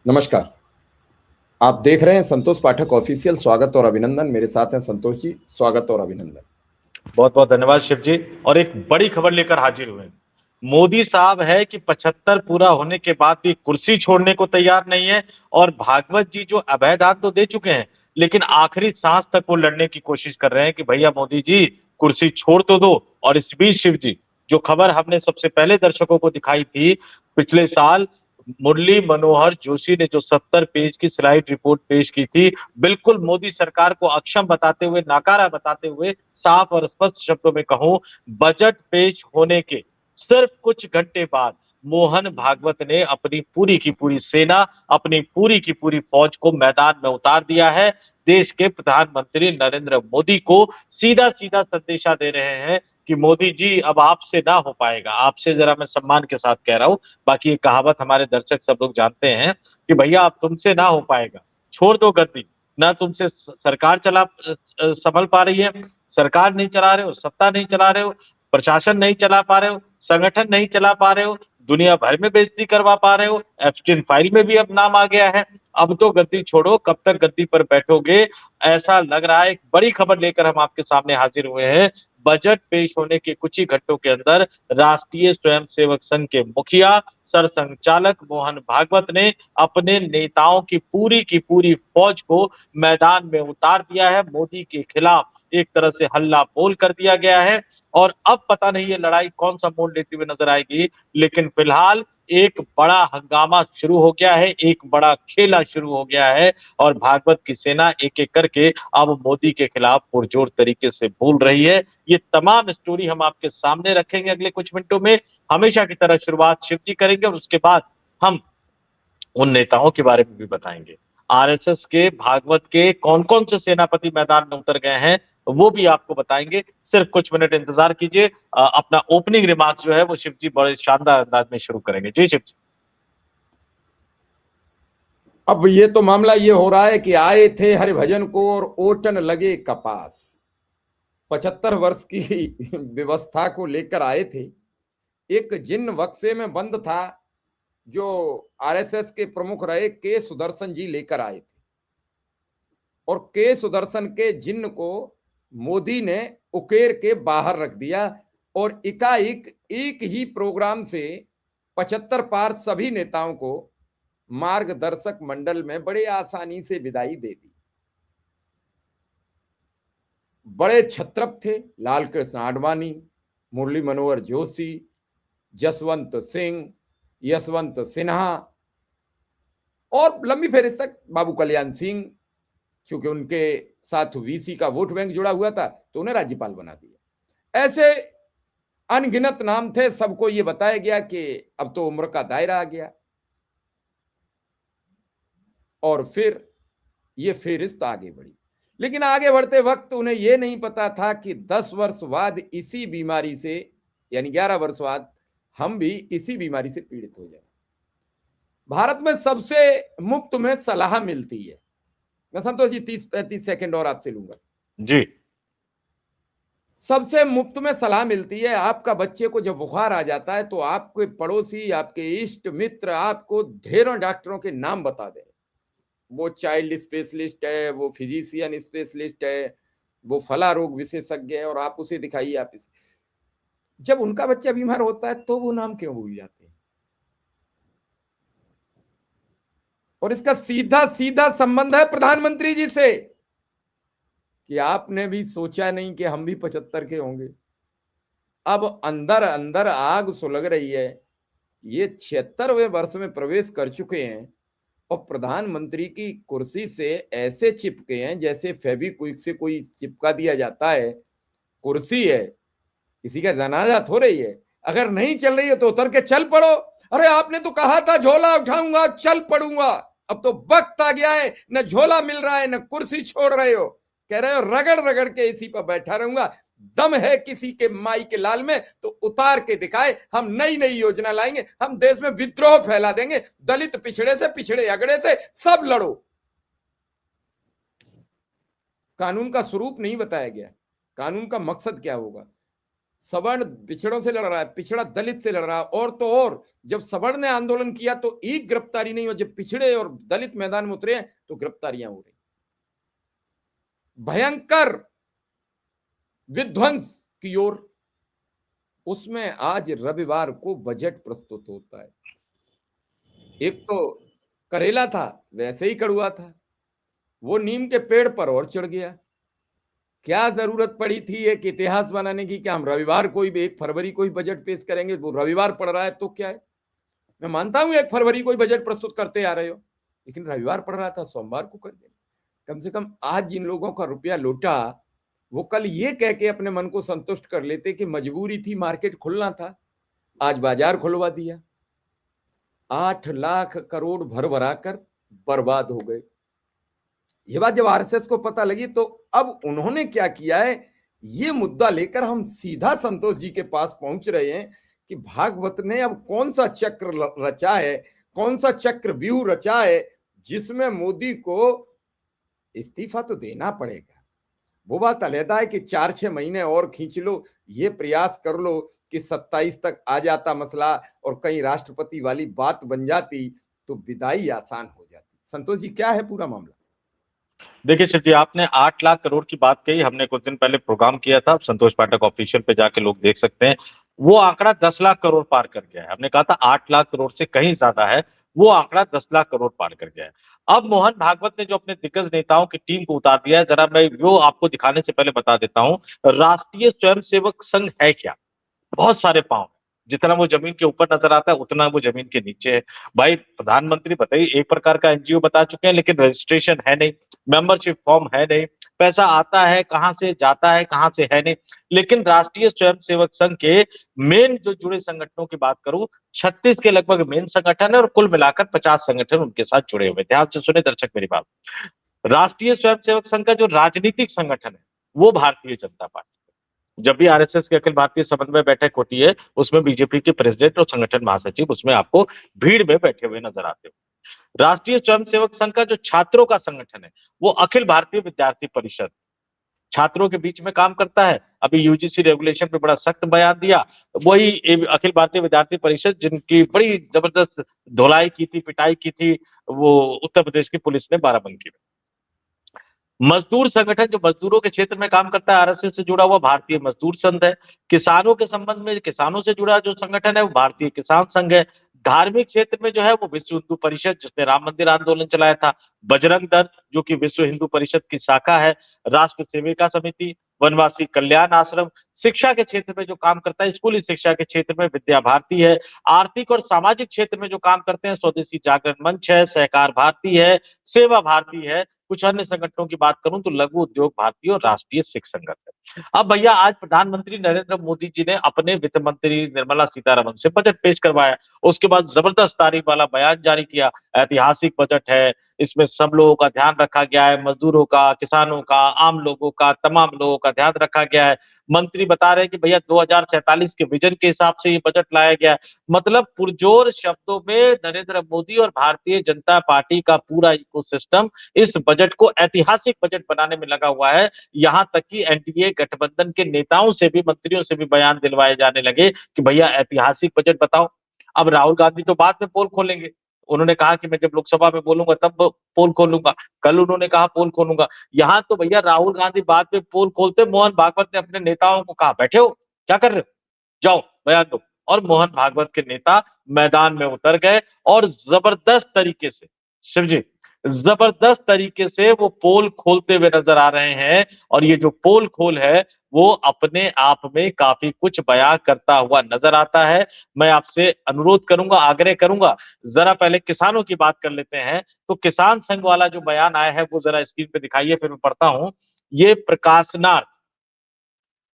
नमस्कार। आप देख रहे हैं संतोष पाठक ऑफिशियल। स्वागत और अभिनंदन। मेरे साथ हैं संतोष जी। स्वागत और अभिनंदन। बहुत बहुत धन्यवाद शिव जी। और एक बड़ी खबर लेकर हाजिर हुए। मोदी साहब है कि 75 पूरा होने के बाद भी कुर्सी छोड़ने को तैयार नहीं है। और भागवत जी जो अभयदान तो दे चुके हैं, लेकिन आखिरी सांस तक वो लड़ने की कोशिश कर रहे हैं कि भैया मोदी जी कुर्सी छोड़ तो दो। और इस बीच शिव जी, जो खबर हमने सबसे पहले दर्शकों को दिखाई थी पिछले साल, मुरली मनोहर जोशी ने जो 70 पेज की स्लाइड रिपोर्ट पेश की थी, बिल्कुल मोदी सरकार को अक्षम बताते हुए, नाकारा बताते हुए, साफ और स्पष्ट शब्दों में कहूं, बजट पेश होने के सिर्फ कुछ घंटे बाद मोहन भागवत ने अपनी पूरी की पूरी सेना, अपनी पूरी की पूरी फौज को मैदान में उतार दिया है। देश के प्रधानमंत्री नरेंद्र मोदी को सीधा सीधा संदेशा दे रहे हैं कि मोदी जी अब आपसे ना हो पाएगा। आपसे जरा मैं सम्मान के साथ कह रहा हूं, बाकी ये कहावत हमारे दर्शक सब लोग जानते हैं कि भैया अब तुमसे ना हो पाएगा, छोड़ दो गद्दी। ना तुमसे सरकार संभल पा रही है, सरकार नहीं चला रहे हो, सत्ता नहीं चला रहे हो, प्रशासन नहीं चला पा रहे हो, संगठन नहीं चला पा रहे हो, दुनिया भर में बेइज्जती करवा पा रहे हो, एप्स्टीन फाइल में भी अब नाम आ गया है। अब तो गद्दी छोड़ो, कब तक गद्दी पर बैठोगे, ऐसा लग रहा है। एक बड़ी खबर लेकर हम आपके सामने हाजिर हुए हैं। बजट पेश होने के कुछ ही घंटों के अंदर राष्ट्रीय स्वयंसेवक संघ के मुखिया सरसंघचालक मोहन भागवत ने अपने नेताओं की पूरी फौज को मैदान में उतार दिया है। मोदी के खिलाफ एक तरह से हल्ला बोल कर दिया गया है। और अब पता नहीं ये लड़ाई कौन सा मोड़ लेती हुई नजर आएगी, लेकिन फिलहाल एक बड़ा हंगामा शुरू हो गया है, एक बड़ा खेला शुरू हो गया है। और भागवत की सेना एक एक करके अब मोदी के खिलाफ पुरजोर तरीके से बोल रही है। ये तमाम स्टोरी हम आपके सामने रखेंगे अगले कुछ मिनटों में। हमेशा की तरह शुरुआत शिव जी करेंगे और उसके बाद हम उन नेताओं के बारे में भी बताएंगे। आरएसएस के, भागवत के कौन कौन से सेनापति मैदान में उतर गए हैं वो भी आपको बताएंगे। सिर्फ कुछ मिनट इंतजार कीजिए। अपना ओपनिंग रिमार्क जो है वो शिव जी बड़े शानदार अंदाज में शुरू करेंगे। जी शिव जी। अब ये तो मामला ये हो रहा है कि आए थे हरिभजन को और ओटन लगे कपास। 75 वर्ष की व्यवस्था को लेकर आए थे। एक जिन्न बक्से में बंद था जो आरएसएस के प्रमुख रहे के सुदर्शन जी लेकर आए थे। और के सुदर्शन के जिन्न को मोदी ने उकेर के बाहर रख दिया और एकाएक एक ही प्रोग्राम से 75 पार सभी नेताओं को मार्गदर्शक मंडल में बड़े आसानी से विदाई दे दी। बड़े छत्रप थे लाल कृष्ण आडवाणी, मुरली मनोहर जोशी, जसवंत सिंह, यशवंत सिन्हा और लंबी फेरिस्त तक बाबू कल्याण सिंह। क्योंकि उनके साथ वीसी का वोट बैंक जुड़ा हुआ था तो उन्हें राज्यपाल बना दिया। ऐसे अनगिनत नाम थे। सबको यह बताया गया कि अब तो उम्र का दायरा आ गया। और फिर ये फेरिस्त आगे बढ़ी। लेकिन आगे बढ़ते वक्त उन्हें यह नहीं पता था कि 10 वर्ष बाद इसी बीमारी से, यानी 11 वर्ष बाद, हम भी इसी बीमारी से पीड़ित हो जाए। भारत में सबसे मुफ्त में सलाह मिलती है। मैं संतोष जी 30-35 सेकंड और आपसे लूंगा। जी। सबसे मुफ्त में सलाह मिलती है। आपका बच्चे को जब बुखार आ जाता है तो आपके पड़ोसी, आपके इष्ट मित्र आपको ढेरों डॉक्टरों के नाम बता दें। वो चाइल्ड स्पेशलिस्ट है, वो फिजिशियन स्पेशलिस्ट है, वो फला रोग विशेषज्ञ है और आप उसे दिखाइए। आप इसे, जब उनका बच्चा बीमार होता है तो वो नाम क्यों भूल जाते हैं? और इसका सीधा सीधा संबंध है प्रधानमंत्री जी से कि आपने भी सोचा नहीं कि हम भी 75 के होंगे। अब अंदर अंदर आग सुलग रही है। ये 76वें वर्ष में प्रवेश कर चुके हैं और प्रधानमंत्री की कुर्सी से ऐसे चिपके हैं जैसे फेविक्विक से कोई चिपका दिया जाता है। कुर्सी है, किसी का जनाजा हो रही है। अगर नहीं चल रही है तो उतर के चल पड़ो। अरे आपने तो कहा था झोला उठाऊंगा चल पड़ूंगा। अब तो वक्त आ गया है, न झोला मिल रहा है न कुर्सी छोड़ रहे हो। कह रहे हो रगड़ रगड़ के इसी पर बैठा रहूंगा। दम है किसी के माई के लाल में तो उतार के दिखाए। हम नई नई योजना लाएंगे, हम देश में विद्रोह फैला देंगे। दलित पिछड़े से, पिछड़े अगड़े से सब लड़ो। कानून का स्वरूप नहीं बताया गया, कानून का मकसद क्या होगा। सवर्ण पिछड़ों से लड़ रहा है, पिछड़ा दलित से लड़ रहा है, और तो और जब सवर्ण ने आंदोलन किया तो एक गिरफ्तारी नहीं, और जब पिछड़े और दलित मैदान में उतरे तो गिरफ्तारियां हो रही। भयंकर विध्वंस की ओर। उसमें आज रविवार को बजट प्रस्तुत होता है। एक तो करेला था, वैसे ही कड़ुआ था, वो नीम के पेड़ पर और चढ़ गया। क्या जरूरत पड़ी थी एक इतिहास बनाने की कि हम रविवार को ही, 1 फरवरी को ही बजट पेश करेंगे? वो रविवार पड़ रहा है तो क्या है, मैं मानता हूं 1 फरवरी को ही बजट प्रस्तुत करते आ रहे हो, लेकिन रविवार पड़ रहा था, सोमवार को कर देंगे। कम से कम आज जिन लोगों का रुपया लौटा, वो कल ये कह के अपने मन को संतुष्ट कर लेते कि मजबूरी थी, मार्केट खुलना था, आज बाजार खुलवा दिया। 8 लाख करोड़ भर भरा कर बर्बाद हो गए। ये बात जब आरएसएस को पता लगी तो अब उन्होंने क्या किया है, ये मुद्दा लेकर हम सीधा संतोष जी के पास पहुंच रहे हैं कि भागवत ने अब कौन सा चक्र रचा है, कौन सा चक्र व्यूह रचा है, जिसमें मोदी को इस्तीफा तो देना पड़ेगा। वो बात अलहदा है कि 4-6 महीने और खींच लो, ये प्रयास कर लो कि 27 तक आ जाता मसला और कहीं राष्ट्रपति वाली बात बन जाती तो विदाई आसान हो जाती। संतोष जी, क्या है पूरा मामला? देखिए शिव जी, आपने 8 लाख करोड़ की बात कही। हमने कुछ दिन पहले प्रोग्राम किया था, संतोष पाठक ऑफिशियल पे जाके लोग देख सकते हैं। वो आंकड़ा 10 लाख करोड़ पार कर गया है। हमने कहा था 8 लाख करोड़ से कहीं ज्यादा है, वो आंकड़ा 10 लाख करोड़ पार कर गया है। अब मोहन भागवत ने जो अपने दिग्गज नेताओं की टीम को उतार दिया है, जरा मैं वो आपको दिखाने से पहले बता देता हूँ। राष्ट्रीय स्वयंसेवक संघ है क्या? बहुत सारे पांव। जितना वो जमीन के ऊपर नजर आता है उतना वो जमीन के नीचे है। भाई प्रधानमंत्री बताइए, एक प्रकार का एनजीओ बता चुके हैं, लेकिन रजिस्ट्रेशन है नहीं, मेंबरशिप फॉर्म है नहीं, पैसा आता है कहां से, जाता है कहां से, है नहीं। लेकिन राष्ट्रीय स्वयंसेवक संघ के मेन जो जुड़े संगठनों की बात करूं, 36 के लगभग मेन संगठन है और कुल मिलाकर 50 संगठन उनके साथ जुड़े हुए। ध्यान से सुने दर्शक मेरी बात। राष्ट्रीय स्वयंसेवक संघ का जो राजनीतिक संगठन है वो भारतीय जनता पार्टी। जब भी आरएसएस की अखिल भारतीय समन्वय बैठक होती है, उसमें बीजेपी के प्रेसिडेंट और संगठन महासचिव उसमें आपको भीड़ में बैठे हुए नजर आते हो। राष्ट्रीय स्वयंसेवक संघ का जो छात्रों का संगठन है वो अखिल भारतीय विद्यार्थी परिषद, छात्रों के बीच में काम करता है। अभी यूजीसी रेगुलेशन पे बड़ा सख्त बयान दिया, वही अखिल भारतीय विद्यार्थी परिषद जिनकी बड़ी जबरदस्त धुलाई की थी, पिटाई की थी वो उत्तर प्रदेश की पुलिस ने बाराबंकी में। मजदूर संगठन जो मजदूरों के क्षेत्र में काम करता है, आरएसएस से जुड़ा हुआ भारतीय मजदूर संघ है। किसानों के संबंध में किसानों से जुड़ा जो संगठन है वो भारतीय किसान संघ है। धार्मिक क्षेत्र में जो है वो विश्व हिंदू परिषद, जिसने राम मंदिर आंदोलन चलाया था। बजरंग दल जो कि विश्व हिंदू परिषद की शाखा है। राष्ट्र सेविका समिति, वनवासी कल्याण आश्रम। शिक्षा के क्षेत्र में जो काम करता है, स्कूली शिक्षा के क्षेत्र में विद्या भारती है। आर्थिक और सामाजिक क्षेत्र में जो काम करते हैं, स्वदेशी जागरण मंच है, सहकार भारती है, सेवा भारती है। कुछ अन्य संगठनों की बात करूं तो लघु उद्योग भारती और राष्ट्रीय सिख संगठन। अब भैया आज प्रधानमंत्री नरेंद्र मोदी जी ने अपने वित्त मंत्री निर्मला सीतारमण से बजट पेश करवाया, उसके बाद जबरदस्त तारीफ वाला बयान जारी किया। ऐतिहासिक बजट है, इसमें सब लोगों का ध्यान रखा गया है, मजदूरों का, किसानों का, आम लोगों का, तमाम लोगों का ध्यान रखा गया है। मंत्री बता रहे हैं कि भैया 2047 के विजन के हिसाब से ये बजट लाया गया है। मतलब पुरजोर शब्दों में नरेंद्र मोदी और भारतीय जनता पार्टी का पूरा इकोसिस्टम इस बजट को ऐतिहासिक बजट बनाने में लगा हुआ है। यहां तक कि एनडीए गठबंधन के नेताओं से भी, मंत्रियों से भी बयान दिलवाए जाने लगे कि भैया ऐतिहासिक बजट बताओ। अब राहुल गांधी तो बाद में पोल खोलेंगे, उन्होंने कहा कि मैं जब लोकसभा में बोलूंगा तब पोल खोलूंगा, कल उन्होंने कहा पोल खोलूंगा। यहां तो भैया राहुल गांधी बाद में पोल खोलते, मोहन भागवत ने अपने नेताओं को कहा बैठे हो, क्या कर रहे हो, जाओ बयान दो। और मोहन भागवत के नेता मैदान में उतर गए और जबरदस्त तरीके से, शिव जी, जबरदस्त तरीके से वो पोल खोलते हुए नजर आ रहे हैं। और ये जो पोल खोल है वो अपने आप में काफी कुछ बयां करता हुआ नजर आता है। मैं आपसे अनुरोध करूंगा, आग्रह करूंगा, जरा पहले किसानों की बात कर लेते हैं। तो किसान संघ वाला जो बयान आया है वो जरा स्क्रीन पे दिखाइए, फिर मैं पढ़ता हूं। ये प्रकाशनार्थ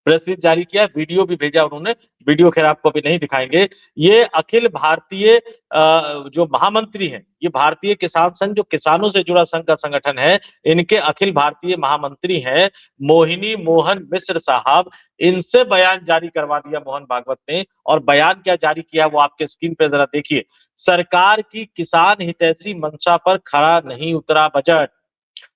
प्रेस रिलीज जारी किया, वीडियो भी भेजा उन्होंने, वीडियो खैर आपको अभी नहीं दिखाएंगे। ये अखिल भारतीय जो महामंत्री हैं, ये भारतीय किसान संघ जो किसानों से जुड़ा संघ का संगठन है, इनके अखिल भारतीय महामंत्री हैं मोहिनी मोहन मिश्र साहब। इनसे बयान जारी करवा दिया मोहन भागवत ने। और बयान क्या जारी किया वो आपके स्क्रीन पे जरा देखिए। सरकार की किसान हितैषी मंशा पर खरा नहीं उतरा बजट,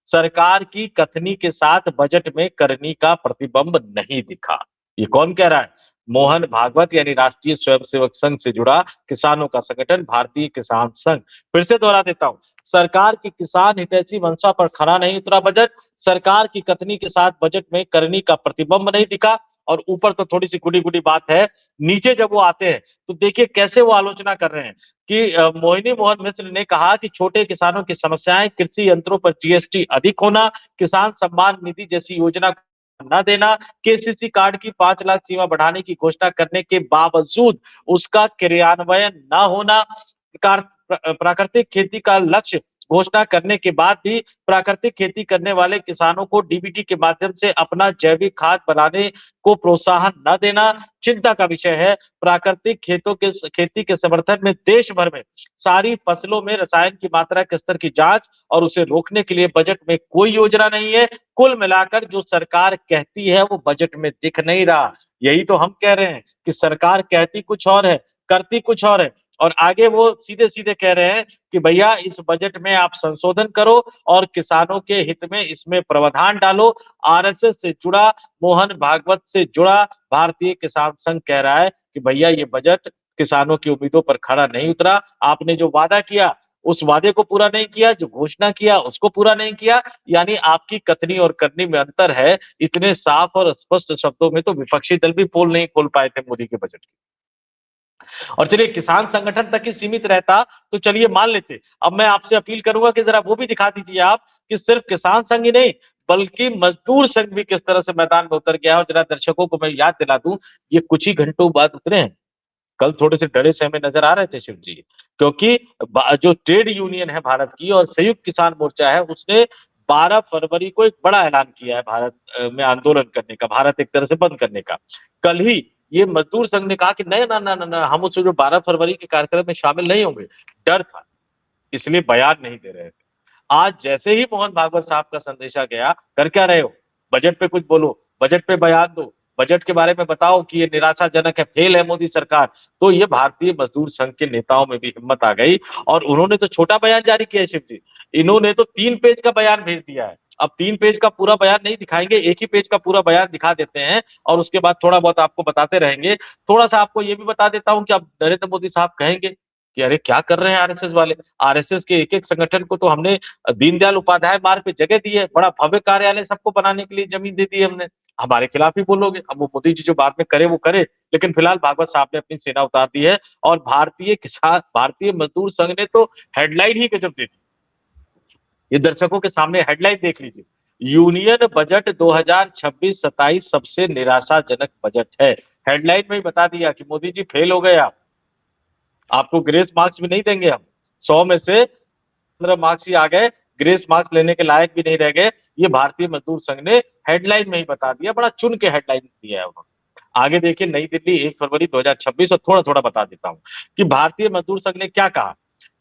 सरकार की कथनी के साथ बजट में करनी का प्रतिबिंब नहीं दिखा। ये कौन कह रहा है? मोहन भागवत यानी राष्ट्रीय स्वयंसेवक संघ से जुड़ा किसानों का संगठन भारतीय किसान संघ। फिर से दोहरा देता हूं, सरकार की किसान हितैषी मंशा पर खरा नहीं उतरा बजट, सरकार की कथनी के साथ बजट में करनी का प्रतिबिंब नहीं दिखा, और ऊपर तो थोड़ी सी गुडी गुडी बात है, नीचे जब वो आते हैं तो देखिए कैसे वो आलोचना कर रहे हैं कि मोहिनी मोहन मिश्र ने कहा कि छोटे किसानों की समस्याएं, कृषि यंत्रों पर जीएसटी अधिक होना, किसान सम्मान निधि जैसी योजना न देना, केसीसी कार्ड की 5 लाख सीमा बढ़ाने की घोषणा करने के बावजूद उसका क्रियान्वयन न होना, प्राकृतिक खेती का लक्ष्य घोषणा करने के बाद भी प्राकृतिक खेती करने वाले किसानों को डीबीटी के माध्यम से अपना जैविक खाद बनाने को प्रोत्साहन न देना चिंता का विषय है। प्राकृतिक खेती के समर्थन में देश भर में सारी फसलों में रसायन की मात्रा के स्तर की जांच और उसे रोकने के लिए बजट में कोई योजना नहीं है। कुल मिलाकर जो सरकार कहती है वो बजट में दिख नहीं रहा। यही तो हम कह रहे हैं कि सरकार कहती कुछ और है, करती कुछ और है, और आगे वो सीधे सीधे कह रहे हैं कि भैया इस बजट में आप संशोधन करो और किसानों के हित में इसमें प्रावधान डालो। आरएसएस से जुड़ा, मोहन भागवत से जुड़ा भारतीय किसान संघ कह रहा है कि भैया ये बजट किसानों की उम्मीदों पर खरा नहीं उतरा। आपने जो वादा किया उस वादे को पूरा नहीं किया, जो घोषणा किया उसको पूरा नहीं किया, यानी आपकी कथनी और करनी में अंतर है। इतने साफ और स्पष्ट शब्दों में तो विपक्षी दल भी पोल नहीं खोल पाए थे मोदी के बजट की। और चलिए किसान संगठन तक ही सीमित रहता तो चलिए मान लेते। अब मैं आपसे अपील करूंगा कि जरा वो भी दिखा दीजिए आप कि सिर्फ किसान संघ ही नहीं बल्कि मजदूर संघ भी किस तरह से मैदान में उतर गया है। और जरा दर्शकों को मैं याद दिला दूं, ये कुछ ही घंटों बाद उतरे हैं। कल थोड़े से डरे सहमे नजर आ रहे थे शिव जी, क्योंकि जो ट्रेड यूनियन है भारत की और संयुक्त किसान मोर्चा है उसने 12 फरवरी को एक बड़ा ऐलान किया है भारत में आंदोलन करने का, भारत एक तरह से बंद करने का। कल ही ये मजदूर संघ ने कहा कि नहीं ना ना ना ना, हम उस जो 12 फरवरी के कार्यक्रम में शामिल नहीं होंगे। डर था, इसलिए बयान नहीं दे रहे थे। आज जैसे ही मोहन भागवत साहब का संदेशा गया, कर क्या रहे हो, बजट पे कुछ बोलो, बजट पे बयान दो, बजट के बारे में बताओ कि ये निराशाजनक है, फेल है मोदी सरकार। तो ये भारतीय मजदूर संघ के नेताओं में भी हिम्मत आ गई और उन्होंने तो छोटा बयान जारी किया है शिव जी। इन्होंने तो 3 पेज का बयान भेज दिया है। अब 3 पेज का पूरा बयान नहीं दिखाएंगे, एक ही पेज का पूरा बयान दिखा देते हैं और उसके बाद थोड़ा बहुत आपको बताते रहेंगे। थोड़ा सा आपको ये भी बता देता हूं कि अब नरेंद्र मोदी साहब कहेंगे कि अरे क्या कर रहे हैं आरएसएस वाले। आरएसएस के एक एक संगठन को तो हमने दीनदयाल उपाध्याय मार्ग पे जगह दी है, बड़ा भव्य कार्यालय सबको बनाने के लिए जमीन दे दी है हमने। हमारे खिलाफ ही बोलोगे, अब वो मोदी जी जो बाद में करे वो करे, लेकिन फिलहाल भागवत साहब ने अपनी सेना उतार दी है। और भारतीय मजदूर संघ ने तो हेडलाइन ही गजब दे दी। ये दर्शकों के सामने हेडलाइन देख लीजिए, यूनियन बजट 2026-27 सबसे निराशाजनक बजट है। हेडलाइन में ही बता दिया कि मोदी जी फेल हो गए, आपको ग्रेस मार्क्स भी नहीं देंगे हम, 100 में से 15 मार्क्स ही आ गए, ग्रेस मार्क्स लेने के लायक भी नहीं रह गए। ये भारतीय मजदूर संघ ने हेडलाइन में ही बता दिया, बड़ा चुन के हेडलाइन दिया है उन्होंने। आगे देखिए, नई दिल्ली 1 फरवरी 2026, और थोड़ा थोड़ा बता देता हूं कि भारतीय मजदूर संघ ने क्या कहा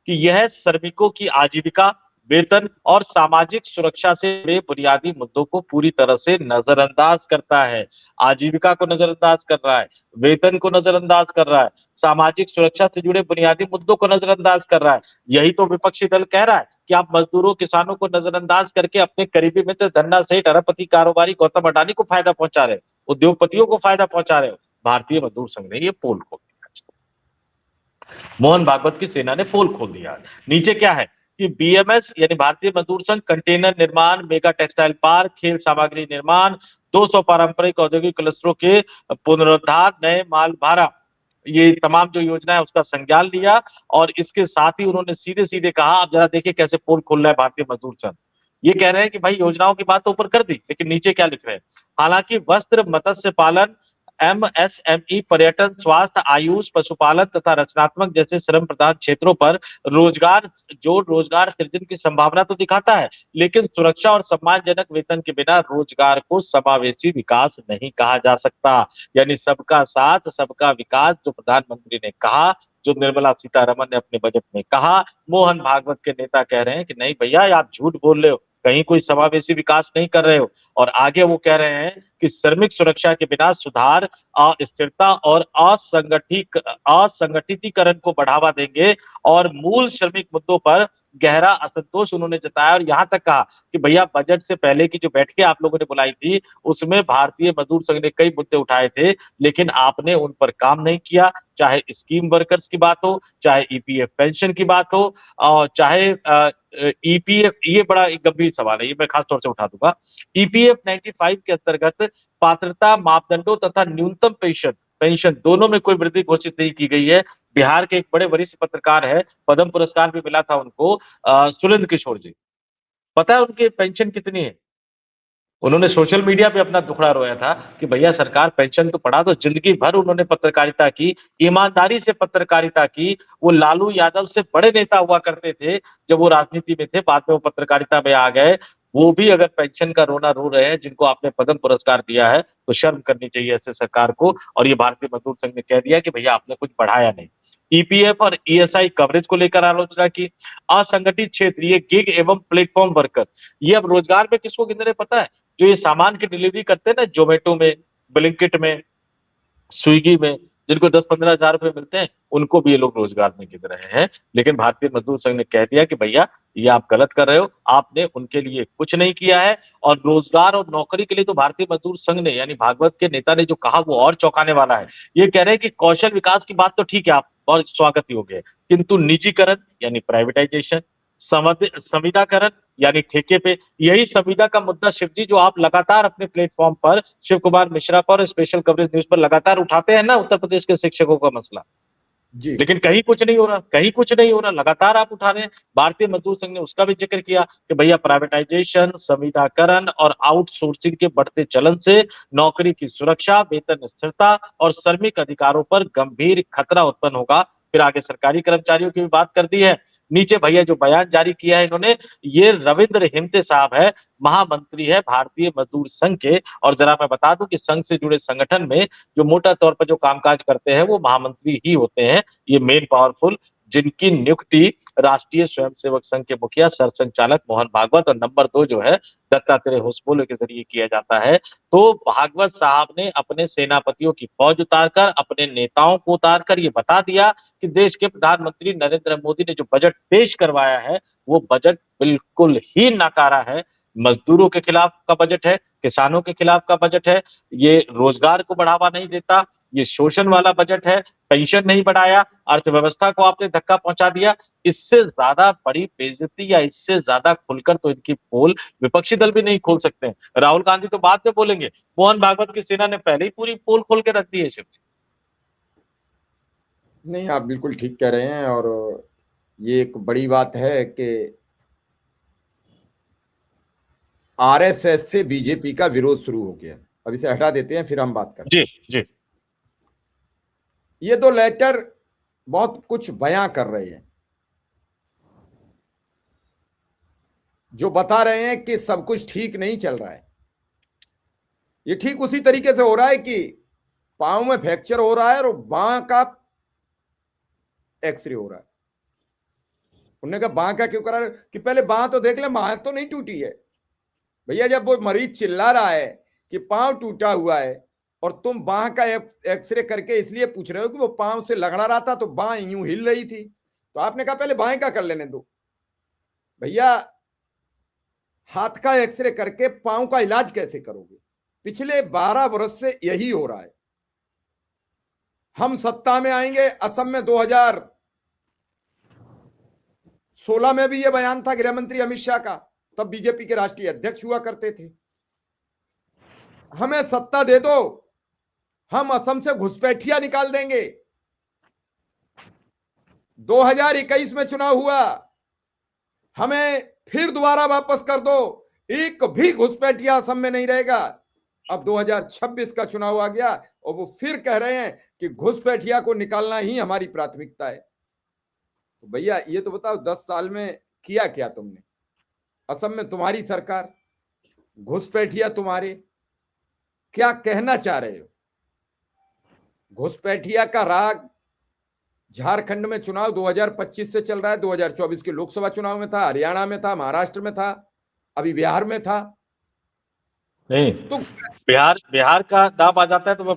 कि यह श्रमिकों की आजीविका, वेतन और सामाजिक सुरक्षा से जुड़े बुनियादी मुद्दों को पूरी तरह से नजरअंदाज करता है। आजीविका को नजरअंदाज कर रहा है, वेतन को नजरअंदाज कर रहा है, सामाजिक सुरक्षा से जुड़े बुनियादी मुद्दों को नजरअंदाज कर रहा है। यही तो विपक्षी दल कह रहा है कि आप मजदूरों किसानों को नजरअंदाज करके अपने करीबी मित्र धन्ना सहित अरबपति कारोबारी गौतम अडानी को फायदा पहुंचा रहे हो, उद्योगपतियों को फायदा पहुंचा रहे हो। भारतीय मजदूर संघ ने ये पोल खोल दिया, मोहन भागवत की सेना ने पोल खोल दिया। नीचे क्या है कि बीएमएस यानी भारतीय मजदूर संघ कंटेनर निर्माण, मेगा टेक्सटाइल पार्क, खेल सामग्री निर्माण, 200 पारंपरिक औद्योगिक क्लस्टरों के पुनरुद्धार, नए माल भाड़ा, ये तमाम जो योजना है उसका संज्ञान लिया। और इसके साथ ही उन्होंने सीधे सीधे कहा, आप जरा देखिए कैसे पोल खोल रहा है भारतीय मजदूर संघ। ये कह रहे हैं कि भाई योजनाओं की बात तो ऊपर कर दी, लेकिन नीचे क्या लिख रहे हैं, हालांकि वस्त्र, मत्स्य पालन, एमएसएमई, पर्यटन, स्वास्थ्य, आयुष, पशुपालन तथा रचनात्मक जैसे श्रम प्रधान क्षेत्रों पर रोजगार सृजन की संभावना तो दिखाता है, लेकिन सुरक्षा और सम्मानजनक वेतन के बिना रोजगार को समावेशी विकास नहीं कहा जा सकता। यानी सबका साथ सबका विकास जो प्रधानमंत्री ने कहा, जो निर्मला सीतारमन ने अपने बजट में कहा, मोहन भागवत के नेता कह रहे हैं कि नहीं भैया आप झूठ बोल रहे हो, कहीं कोई समावेशी विकास नहीं कर रहे हो। और आगे वो कह रहे हैं कि श्रमिक सुरक्षा के बिना सुधार, अस्थिरता और असंगठितीकरण को बढ़ावा देंगे और मूल श्रमिक मुद्दों पर गहरा असंतोष उन्होंने जताया और यहां तक कहा कि भैया बजट से पहले की जो बैठकें आप लोगों ने बुलाई थी उसमें भारतीय मजदूर संघ ने कई मुद्दे उठाए थे, लेकिन आपने उन पर काम नहीं किया। चाहे स्कीम वर्कर्स की बात हो, चाहे ईपीएफ पेंशन की बात हो, और चाहे ईपीएफ, ये बड़ा एक गंभीर सवाल है, ये मैं खास तौर से उठा दूंगा। ईपीएफ 95 के अंतर्गत पात्रता मापदंडों तथा न्यूनतम पेंशन पेंशन दोनों में कोई वृद्धि घोषित नहीं की गई है। बिहार के एक बड़े वरिष्ठ पत्रकार है, पद्म पुरस्कार भी मिला था उनको, सुरेंद्र किशोर जी। पता है उनकी पेंशन कितनी है? उन्होंने सोशल मीडिया पे अपना दुखड़ा रोया था कि भैया सरकार पेंशन तो बढ़ा दो। जिंदगी भर उन्होंने पत्रकारिता की, ईमानदारी से पत्रकारिता की। वो लालू यादव से बड़े नेता हुआ करते थे जब वो राजनीति में थे, बाद में वो पत्रकारिता में आ गए। वो भी अगर पेंशन का रोना रो रहे हैं, जिनको आपने पद्म पुरस्कार दिया है, तो शर्म करनी चाहिए ऐसे सरकार को। और ये भारतीय मजदूर संघ ने कह दिया कि भैया आपने कुछ बढ़ाया नहीं। ईपीएफ और ईएसआई कवरेज को लेकर आलोचना की। असंगठित क्षेत्रीय गिग एवं प्लेटफॉर्म वर्कर, ये अब रोजगार में किसको गिन रहे पता है? जो ये सामान की डिलीवरी करते हैं ना, जोमेटो में, ब्लिंकिट में, स्विगी में, जिनको 10-15 हजार रुपए मिलते हैं, उनको भी ये लोग रोजगार में गिन रहे हैं। लेकिन भारतीय मजदूर संघ ने कह दिया कि भैया ये आप गलत कर रहे हो, आपने उनके लिए कुछ नहीं किया है। और रोजगार और नौकरी के लिए तो भारतीय मजदूर संघ ने, यानी भागवत के नेता ने जो कहा वो और चौंकाने वाला है। ये कह रहे हैं कि कौशल विकास की बात तो ठीक है, आप बहुत स्वागत योग्य है, किंतु निजीकरण यानी प्राइवेटाइजेशन, संविदाकरण यानी ठेके पे, यही संविदा का मुद्दा शिव जी जो आप लगातार अपने प्लेटफॉर्म पर शिव कुमार मिश्रा पर, स्पेशल कवरेज न्यूज पर लगातार उठाते हैं ना, उत्तर प्रदेश के शिक्षकों का मसला। जी लेकिन कहीं कुछ नहीं हो रहा, कहीं कुछ नहीं हो रहा, लगातार आप उठा रहे हैं। भारतीय मजदूर संघ ने उसका भी जिक्र किया कि भैया प्राइवेटाइजेशन, संविदाकरण और आउटसोर्सिंग के बढ़ते चलन से नौकरी की सुरक्षा, वेतन स्थिरता और श्रमिक अधिकारों पर गंभीर खतरा उत्पन्न होगा। फिर आगे सरकारी कर्मचारियों की भी बात कर दी है। नीचे भैया जो बयान जारी किया है इन्होंने, ये रविंद्र हिमते साहब है, महामंत्री है भारतीय मजदूर संघ के। और जरा मैं बता दूं कि संघ से जुड़े संगठन में जो मोटा तौर पर जो कामकाज करते हैं वो महामंत्री ही होते हैं, ये मेन पावरफुल, जिनकी नियुक्ति राष्ट्रीय स्वयंसेवक संघ के मुखिया सर संचालक मोहन भागवत और नंबर 2 जो है दत्तात्रेय होसबोले के जरिए किया जाता है। तो भागवत साहब ने अपने सेनापतियों की फौज उतारकर, अपने नेताओं को उतारकर ये बता दिया कि देश के प्रधानमंत्री नरेंद्र मोदी ने जो बजट पेश करवाया है वो बजट बिल्कुल ही नकारा है। मजदूरों के खिलाफ का बजट है, किसानों के खिलाफ का बजट है, ये रोजगार को बढ़ावा नहीं देता, ये शोषण वाला बजट है, पेंशन नहीं बढ़ाया, अर्थव्यवस्था को आपने धक्का पहुंचा दिया। इससे ज्यादा बड़ी बेइज्जती या इससे ज्यादा खुलकर तो इनकी पोल विपक्षी दल भी नहीं खोल सकते हैं। राहुल गांधी तो बाद में बोलेंगे, मोहन भागवत की सेना ने पहले ही पूरी पोल खोल के रख दी है। शिव नहीं, आप बिल्कुल ठीक कह रहे हैं। और ये एक बड़ी बात है कि आरएसएस से बीजेपी का विरोध शुरू हो गया। अब इसे हटा देते हैं, फिर हम बात करते हैं। जी जी। ये दो लेटर बहुत कुछ बयां कर रहे हैं, जो बता रहे हैं कि सब कुछ ठीक नहीं चल रहा है। ये ठीक उसी तरीके से हो रहा है कि पांव में फ्रैक्चर हो रहा है और बांह का एक्सरे हो रहा है। उन्होंने कहा बांह का क्यों करा रहे कि पहले बांह तो देख ले, बांह तो नहीं टूटी है। भैया जब वो मरीज चिल्ला रहा है कि पांव टूटा हुआ है और तुम बांह का एक्सरे करके इसलिए पूछ रहे हो कि वो पांव से लगड़ा रहा था तो बांह यूं हिल रही थी, तो आपने कहा पहले बाएं का कर लेने दो। भैया हाथ का एक्सरे करके पांव का इलाज कैसे करोगे? पिछले 12 वर्ष से यही हो रहा है। हम सत्ता में आएंगे, असम में 2016 में भी यह बयान था गृह मंत्री अमित शाह का, तब बीजेपी के राष्ट्रीय अध्यक्ष हुआ करते थे। हमें सत्ता दे दो, हम असम से घुसपैठिया निकाल देंगे। 2021 में चुनाव हुआ, हमें फिर दोबारा वापस कर दो, एक भी घुसपैठिया असम में नहीं रहेगा। अब 2026 का चुनाव आ गया और वो फिर कह रहे हैं कि घुसपैठिया को निकालना ही हमारी प्राथमिकता है। तो भैया ये तो बताओ 10 साल में किया क्या तुमने? असम में तुम्हारी सरकार, घुसपैठिया तुम्हारे, क्या कहना चाह रहे हो? घुसपैठिया का राग झारखंड में चुनाव 2025 से चल रहा है, 2024 के लोकसभा चुनाव में था, हरियाणा में था, महाराष्ट्र में था, अभी बिहार में था। नहीं तो बिहार का नाम आ जाता है तो मैं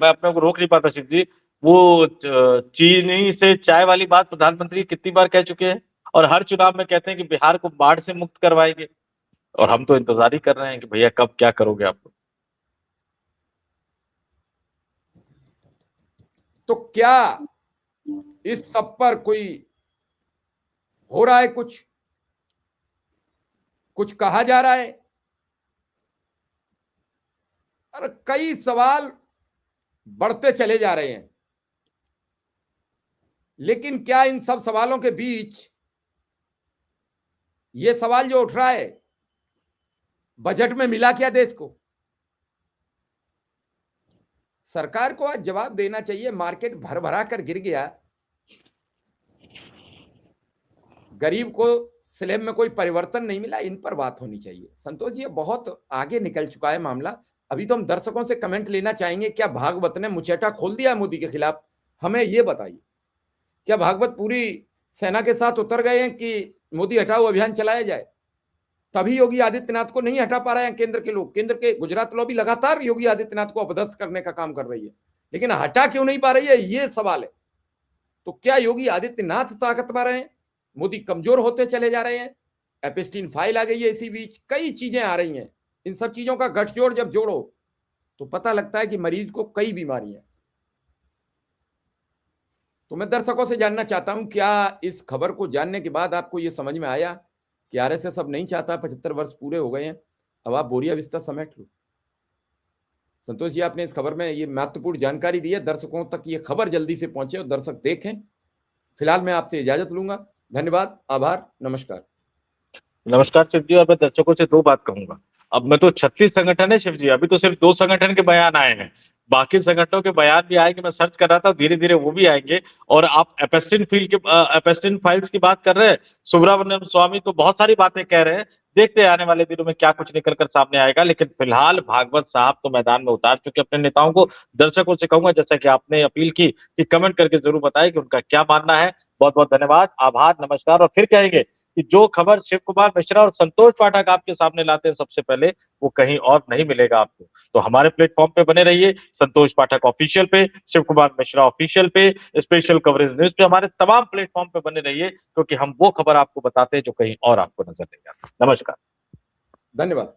अपने को रोक नहीं पाता शिव जी। वो चीनी से चाय वाली बात प्रधानमंत्री कितनी बार कह चुके हैं और हर चुनाव में कहते हैं कि बिहार को बाढ़ से मुक्त करवाएंगे, और हम तो इंतजार ही कर रहे हैं कि भैया कब क्या करोगे आप लोग। तो क्या इस सब पर कोई हो रहा है, कुछ कुछ कहा जा रहा है? और कई सवाल बढ़ते चले जा रहे हैं, लेकिन क्या इन सब सवालों के बीच ये सवाल जो उठ रहा है, बजट में मिला क्या देश को? सरकार को आज जवाब देना चाहिए। मार्केट भर भरा कर गिर गया, गरीब को स्लैब में कोई परिवर्तन नहीं मिला, इन पर बात होनी चाहिए। संतोष जी, ये बहुत आगे निकल चुका है मामला। अभी तो हम दर्शकों से कमेंट लेना चाहेंगे, क्या भागवत ने मुचेटा खोल दिया है मोदी के खिलाफ? हमें ये बताइए, क्या भागवत पूरी सेना के साथ उतर गए हैं कि मोदी हटाओ अभियान चलाया जाए? तभी योगी आदित्यनाथ को नहीं हटा पा रहे हैं केंद्र के लोग। केंद्र के गुजरात लॉबी लगातार योगी आदित्यनाथ को अपदस्थ करने का काम कर रही है, लेकिन हटा क्यों नहीं पा रही है, ये सवाल है। तो क्या योगी आदित्यनाथ ताकतवर हैं, मोदी कमजोर होते चले जा रहे हैं? एपिस्टीन फाइल आ गई है, इसी बीच कई चीजें आ रही हैं। इन सब चीजों का गठजोड़ जब जोड़ो तो पता लगता है कि मरीज को कई बीमारियां। तो मैं दर्शकों से जानना चाहता हूं, क्या इस खबर को जानने के बाद आपको यह समझ में आया कि आरएसएस अब नहीं चाहता, 75 वर्ष पूरे हो गए हैं, अब आप बोरिया बिस्तर समेट लो? संतोष जी, आपने इस खबर में ये महत्वपूर्ण जानकारी दी है, दर्शकों तक ये खबर जल्दी से पहुंचे और दर्शक देखें। फिलहाल मैं आपसे इजाजत लूंगा। धन्यवाद, आभार, नमस्कार। नमस्कार शिव जी, और मैं दर्शकों से दो बात कहूंगा। अब मैं तो 36 संगठन है शिव जी, अभी तो सिर्फ 2 संगठन के बयान आए हैं, बाकी संगठनों के बयान भी आएंगे। मैं सर्च कर रहा था, धीरे धीरे वो भी आएंगे। और आप एपेस्टिन फाइल्स की बात कर रहे हैं, सुब्रमण्यम स्वामी तो बहुत सारी बातें कह रहे हैं। देखते हैं आने वाले दिनों में क्या कुछ निकल कर सामने आएगा, लेकिन फिलहाल भागवत साहब तो मैदान में उतार चुके अपने नेताओं को। दर्शकों से कहूंगा, जैसा कि आपने अपील की, कि कमेंट करके जरूर बताएं कि उनका क्या मानना है। बहुत बहुत धन्यवाद, आभार, नमस्कार। और फिर कहेंगे कि जो खबर शिव कुमार मिश्रा और संतोष पाठक आपके सामने लाते हैं सबसे पहले, वो कहीं और नहीं मिलेगा आपको। तो हमारे प्लेटफॉर्म पे बने रहिए, संतोष पाठक ऑफिशियल पे, शिव कुमार मिश्रा ऑफिशियल पे, स्पेशल कवरेज न्यूज पे, हमारे तमाम प्लेटफॉर्म पे बने रहिए, क्योंकि हम वो खबर आपको बताते हैं जो कहीं और आपको नजर नहीं आता। नमस्कार, धन्यवाद।